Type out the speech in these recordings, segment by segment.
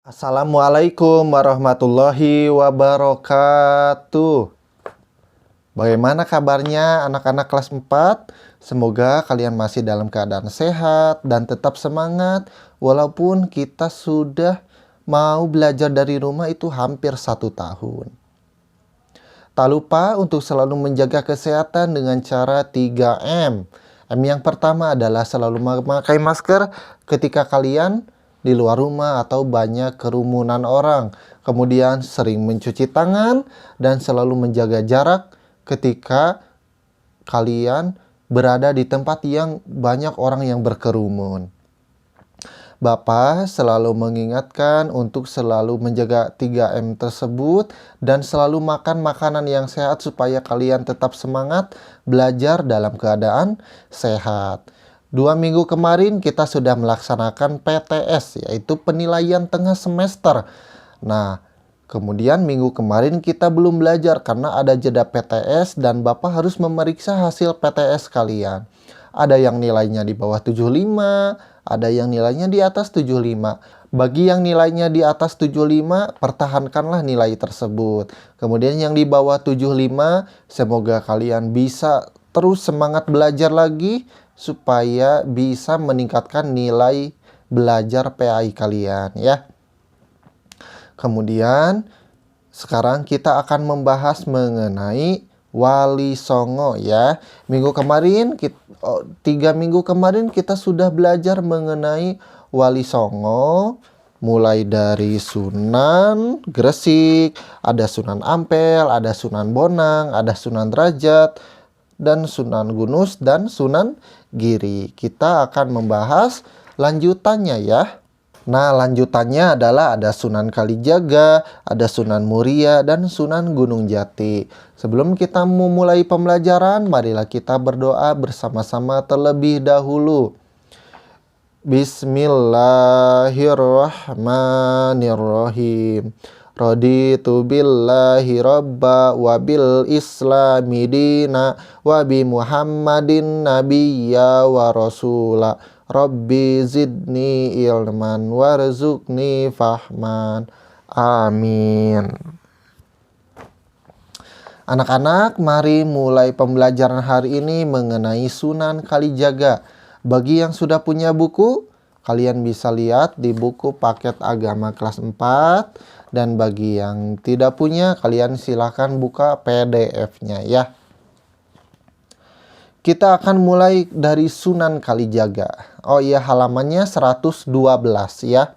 Assalamualaikum warahmatullahi wabarakatuh. Bagaimana kabarnya anak-anak kelas 4? Semoga kalian masih dalam keadaan sehat dan tetap semangat walaupun kita sudah mau belajar dari rumah itu hampir 1 tahun. Tak lupa untuk selalu menjaga kesehatan dengan cara 3M. M yang pertama adalah selalu memakai masker ketika kalian di luar rumah atau banyak kerumunan orang. Kemudian sering mencuci tangan dan selalu menjaga jarak ketika kalian berada di tempat yang banyak orang yang berkerumun. Bapak selalu mengingatkan untuk selalu menjaga 3M tersebut dan selalu makan makanan yang sehat supaya kalian tetap semangat belajar dalam keadaan sehat. 2 minggu kemarin kita sudah melaksanakan PTS, yaitu penilaian tengah semester. Nah, kemudian minggu kemarin kita belum belajar karena ada jeda PTS dan Bapak harus memeriksa hasil PTS kalian. Ada yang nilainya di bawah 75, ada yang nilainya di atas 75. Bagi yang nilainya di atas 75, pertahankanlah nilai tersebut. Kemudian yang di bawah 75, semoga kalian bisa terus semangat belajar lagi supaya bisa meningkatkan nilai belajar PAI kalian ya. Kemudian sekarang kita akan membahas mengenai Wali Songo ya. 3 minggu kemarin kita sudah belajar mengenai Wali Songo, mulai dari Sunan Gresik, ada Sunan Ampel, ada Sunan Bonang, ada Sunan Derajat, dan Sunan Gunus dan Sunan Giri. Kita akan membahas lanjutannya ya. Nah, lanjutannya adalah ada Sunan Kalijaga, ada Sunan Muria, dan Sunan Gunung Jati. Sebelum kita memulai pembelajaran, marilah kita berdoa bersama-sama terlebih dahulu. Bismillahirrahmanirrahim. Raditu billahi robba wa bil islami dina wa bi muhammadin nabiyya wa rasula. Rabbi zidni ilman warzuqni fahman. Amin. Anak-anak, mari mulai pembelajaran hari ini mengenai Sunan Kalijaga. Bagi yang sudah punya buku, kalian bisa lihat di buku paket agama kelas 4. Dan bagi yang tidak punya, kalian silahkan buka PDF-nya ya. Kita akan mulai dari Sunan Kalijaga. Oh iya, halamannya 112 ya.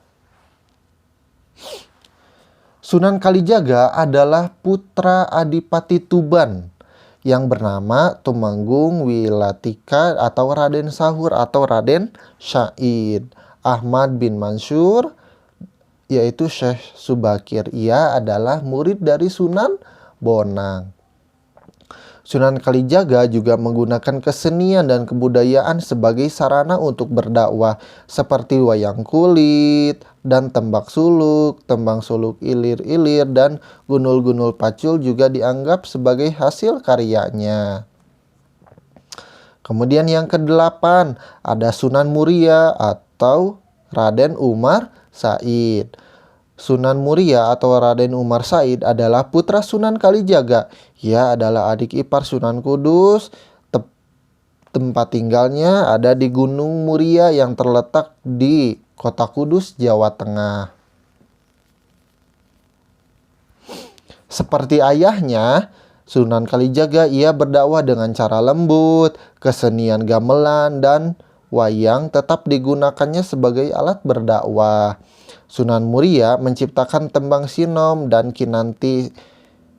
Sunan Kalijaga adalah putra Adipati Tuban yang bernama Tumenggung Wilatika atau Raden Sahur atau Raden Syahid Ahmad bin Mansur, yaitu Syekh Subakir. Ia adalah murid dari Sunan Bonang. Sunan Kalijaga juga menggunakan kesenian dan kebudayaan sebagai sarana untuk berdakwah seperti wayang kulit dan tembang suluk ilir-ilir, dan gunul-gunul pacul juga dianggap sebagai hasil karyanya. Kemudian yang ke-8 ada Sunan Muria atau Raden Umar Said. Sunan Muria atau Raden Umar Said adalah putra Sunan Kalijaga. Ia adalah adik ipar Sunan Kudus. Tempat tinggalnya ada di Gunung Muria yang terletak di Kota Kudus, Jawa Tengah. Seperti ayahnya, Sunan Kalijaga, ia berdakwah dengan cara lembut. Kesenian gamelan dan wayang tetap digunakannya sebagai alat berdakwah. Sunan Muria menciptakan tembang sinom dan kinanti.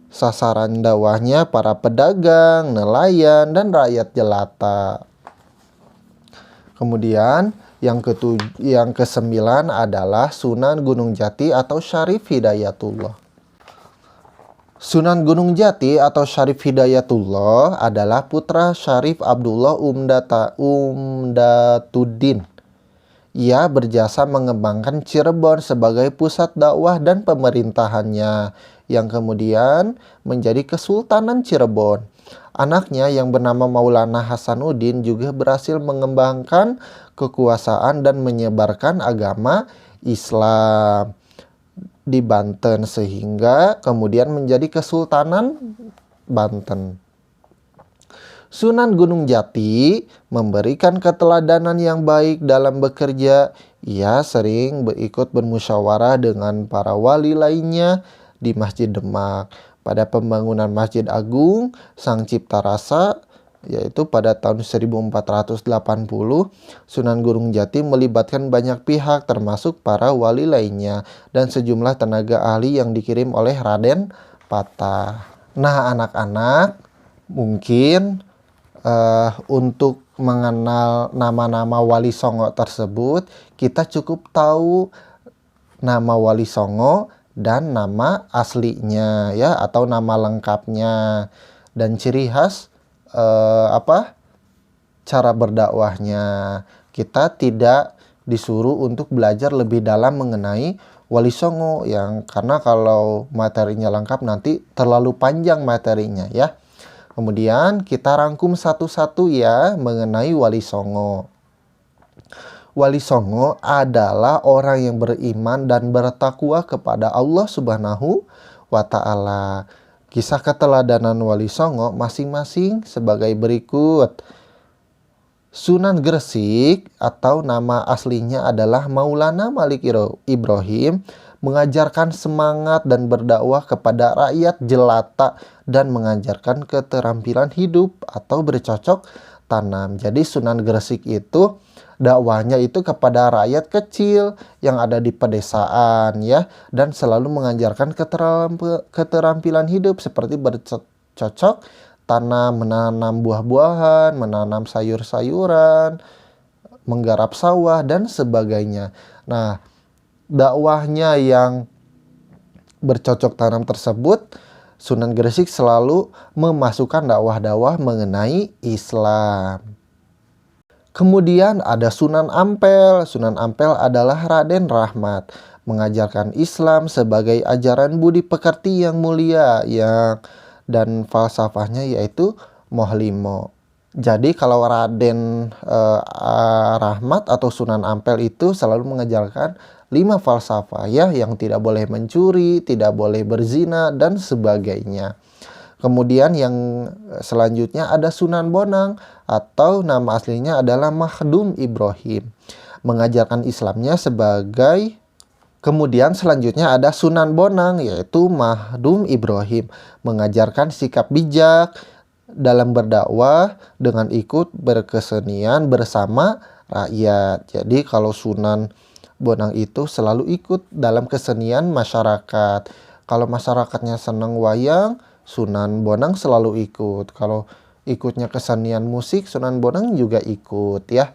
Sasaran dakwahnya para pedagang, nelayan, dan rakyat jelata. Kemudian yang ke-9 adalah Sunan Gunung Jati atau Syarif Hidayatullah. Sunan Gunung Jati atau Syarif Hidayatullah adalah putra Syarif Abdullah Umdatuddin. Ia berjasa mengembangkan Cirebon sebagai pusat dakwah dan pemerintahannya, yang kemudian menjadi Kesultanan Cirebon. Anaknya yang bernama Maulana Hasanuddin juga berhasil mengembangkan kekuasaan dan menyebarkan agama Islam di Banten sehingga kemudian menjadi Kesultanan Banten. Sunan Gunung Jati memberikan keteladanan yang baik dalam bekerja. Ia sering ikut bermusyawarah dengan para wali lainnya di Masjid Demak. Pada pembangunan Masjid Agung Sang Cipta Rasa, yaitu pada tahun 1480, Sunan Gunung Jati melibatkan banyak pihak termasuk para wali lainnya dan sejumlah tenaga ahli yang dikirim oleh Raden Patah. Nah, anak-anak, mungkin untuk mengenal nama-nama Wali Songo tersebut, kita cukup tahu nama Wali Songo dan nama aslinya ya, atau nama lengkapnya dan ciri khas cara berdakwahnya. Kita tidak disuruh untuk belajar lebih dalam mengenai Wali Songo karena kalau materinya lengkap nanti terlalu panjang materinya ya. Kemudian kita rangkum satu-satu ya mengenai Wali Songo. Wali Songo adalah orang yang beriman dan bertakwa kepada Allah Subhanahu wa Ta'ala. Kisah keteladanan Wali Songo masing-masing sebagai berikut. Sunan Gresik atau nama aslinya adalah Maulana Malik Ibrahim mengajarkan semangat dan berdakwah kepada rakyat jelata dan mengajarkan keterampilan hidup atau bercocok tanam. Jadi Sunan Gresik itu dakwahnya itu kepada rakyat kecil yang ada di pedesaan ya, dan selalu mengajarkan keterampilan hidup seperti bercocok tanam, menanam buah-buahan, menanam sayur-sayuran, menggarap sawah dan sebagainya. Nah, dakwahnya yang bercocok tanam tersebut, Sunan Gresik selalu memasukkan dakwah-dakwah mengenai Islam. Kemudian ada Sunan Ampel. Sunan Ampel adalah Raden Rahmat, mengajarkan Islam sebagai ajaran budi pekerti yang mulia dan falsafahnya yaitu Mohlimo. Jadi kalau Raden Rahmat atau Sunan Ampel itu selalu mengajarkan 5 falsafah ya, yang tidak boleh mencuri, tidak boleh berzina dan sebagainya. Kemudian yang selanjutnya ada Sunan Bonang atau nama aslinya adalah Mahdum Ibrahim, mengajarkan Islamnya sebagai. Kemudian selanjutnya ada Sunan Bonang yaitu Mahdum Ibrahim, mengajarkan sikap bijak dalam berdakwah dengan ikut berkesenian bersama rakyat. Jadi kalau Sunan Bonang itu selalu ikut dalam kesenian masyarakat. Kalau masyarakatnya senang wayang, Sunan Bonang selalu ikut. Kalau ikutnya kesenian musik, Sunan Bonang juga ikut ya.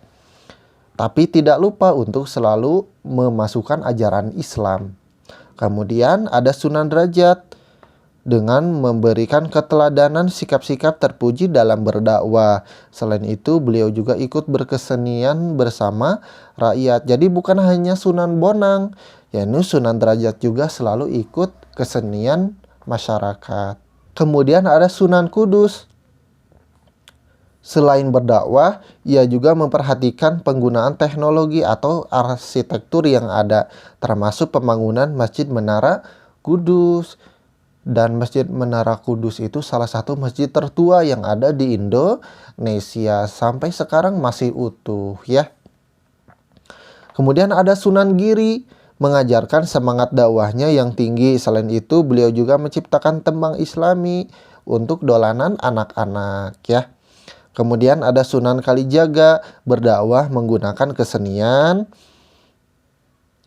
Tapi tidak lupa untuk selalu memasukkan ajaran Islam. Kemudian ada Sunan Derajat dengan memberikan keteladanan sikap-sikap terpuji dalam berdakwah. Selain itu, beliau juga ikut berkesenian bersama rakyat. Jadi bukan hanya Sunan Bonang, yakni Sunan Derajat juga selalu ikut kesenian masyarakat. Kemudian ada Sunan Kudus. Selain berdakwah, ia juga memperhatikan penggunaan teknologi atau arsitektur yang ada, termasuk pembangunan Masjid Menara Kudus. Dan Masjid Menara Kudus itu salah satu masjid tertua yang ada di Indonesia. Sampai sekarang masih utuh ya. Kemudian ada Sunan Giri, mengajarkan semangat dakwahnya yang tinggi. Selain itu, beliau juga menciptakan tembang Islami untuk dolanan anak-anak ya. Kemudian ada Sunan Kalijaga, berdakwah menggunakan kesenian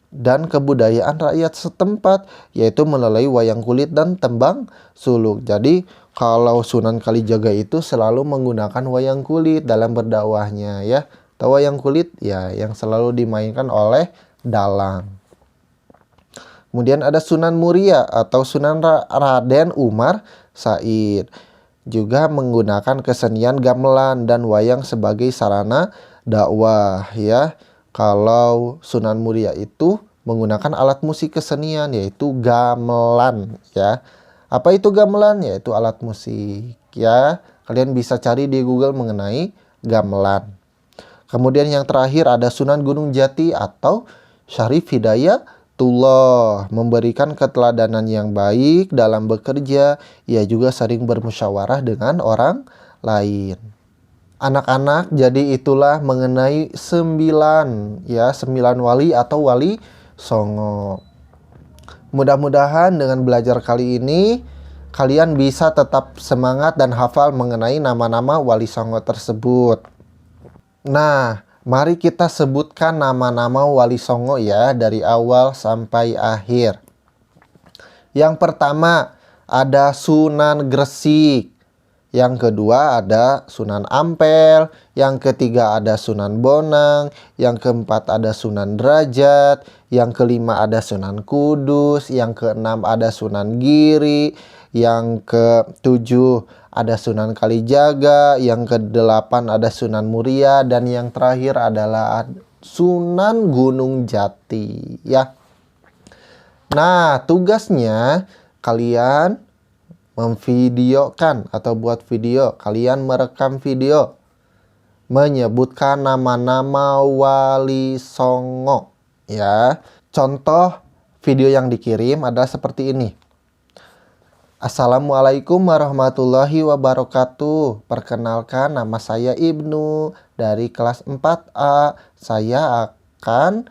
dan kebudayaan rakyat setempat, yaitu melalui wayang kulit dan tembang suluk. Jadi kalau Sunan Kalijaga itu selalu menggunakan wayang kulit dalam berdakwahnya ya. Tahu wayang kulit ya, yang selalu dimainkan oleh dalang. Kemudian ada Sunan Muria atau Sunan Raden Umar Said, juga menggunakan kesenian gamelan dan wayang sebagai sarana dakwah ya. Kalau Sunan Muria itu menggunakan alat musik kesenian yaitu gamelan ya. Apa itu gamelan? Yaitu alat musik ya. Kalian bisa cari di Google mengenai gamelan. Kemudian yang terakhir ada Sunan Gunung Jati atau Syarif Hidayatullah, memberikan keteladanan yang baik dalam bekerja. Ia juga sering bermusyawarah dengan orang lain. Anak-anak, jadi itulah mengenai 9 wali atau wali songo. Mudah-mudahan dengan belajar kali ini kalian bisa tetap semangat dan hafal mengenai nama-nama wali songo tersebut. Nah, mari kita sebutkan nama-nama wali songo ya dari awal sampai akhir. Yang pertama ada Sunan Gresik. Yang kedua ada Sunan Ampel. Yang ketiga ada Sunan Bonang. Yang keempat ada Sunan Derajat. Yang kelima ada Sunan Kudus. Yang keenam ada Sunan Giri. Yang ketujuh ada Sunan Kalijaga. Yang kedelapan ada Sunan Muria. Dan yang terakhir adalah Sunan Gunung Jati ya. Nah, tugasnya kalian memvideokan atau buat video. Kalian merekam video menyebutkan nama-nama wali songo ya. Contoh video yang dikirim adalah seperti ini. Assalamualaikum warahmatullahi wabarakatuh. Perkenalkan, nama saya Ibnu dari kelas 4A. Saya akan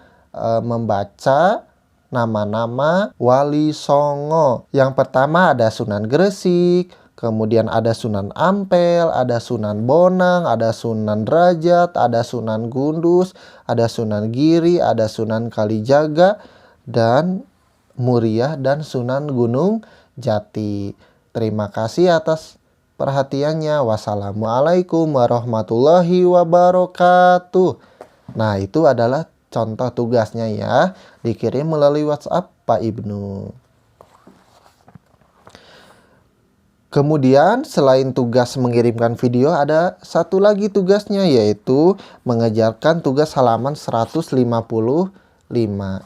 membaca nama-nama wali songo. Yang pertama ada Sunan Gresik, kemudian ada Sunan Ampel, ada Sunan Bonang, ada Sunan Derajat, ada Sunan Kudus, ada Sunan Giri, ada Sunan Kalijaga, dan Muria, dan Sunan Gunung Jati. Terima kasih atas perhatiannya. Wassalamualaikum warahmatullahi wabarakatuh. Nah, itu adalah contoh tugasnya ya, dikirim melalui WhatsApp Pak Ibnu. Kemudian selain tugas mengirimkan video, ada satu lagi tugasnya, yaitu mengerjakan tugas halaman 155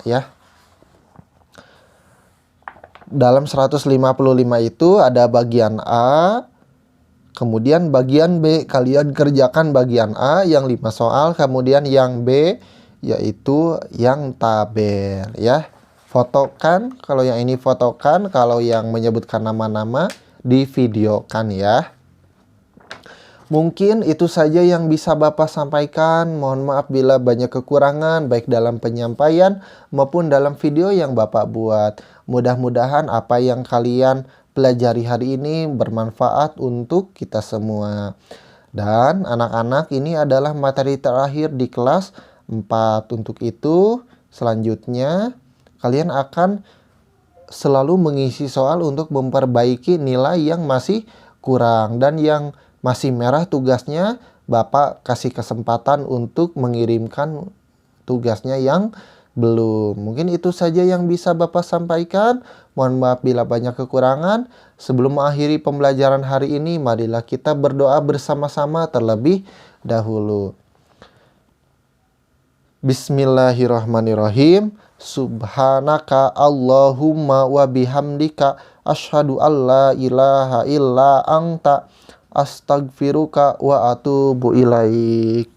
ya. Dalam 155 itu ada bagian A, kemudian bagian B. Kalian kerjakan bagian A yang 5 soal, kemudian yang B yaitu yang tabel ya. Fotokan, kalau yang ini fotokan, kalau yang menyebutkan nama-nama divideokan ya. Mungkin itu saja yang bisa Bapak sampaikan. Mohon maaf bila banyak kekurangan baik dalam penyampaian maupun dalam video yang Bapak buat. Mudah-mudahan apa yang kalian pelajari hari ini bermanfaat untuk kita semua. Dan anak-anak, ini adalah materi terakhir di kelas 4. Untuk itu selanjutnya kalian akan selalu mengisi soal untuk memperbaiki nilai yang masih kurang, dan yang masih merah tugasnya Bapak kasih kesempatan untuk mengirimkan tugasnya yang belum. Mungkin itu saja yang bisa Bapak sampaikan. Mohon maaf bila banyak kekurangan. Sebelum mengakhiri pembelajaran hari ini, marilah kita berdoa bersama-sama terlebih dahulu. Bismillahirrahmanirrahim. Subhanaka Allahumma wa bihamdika asyhadu alla ilaha illa anta astaghfiruka wa atubu ilaik.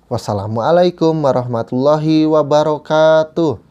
Wassalamualaikum warahmatullahi wabarakatuh.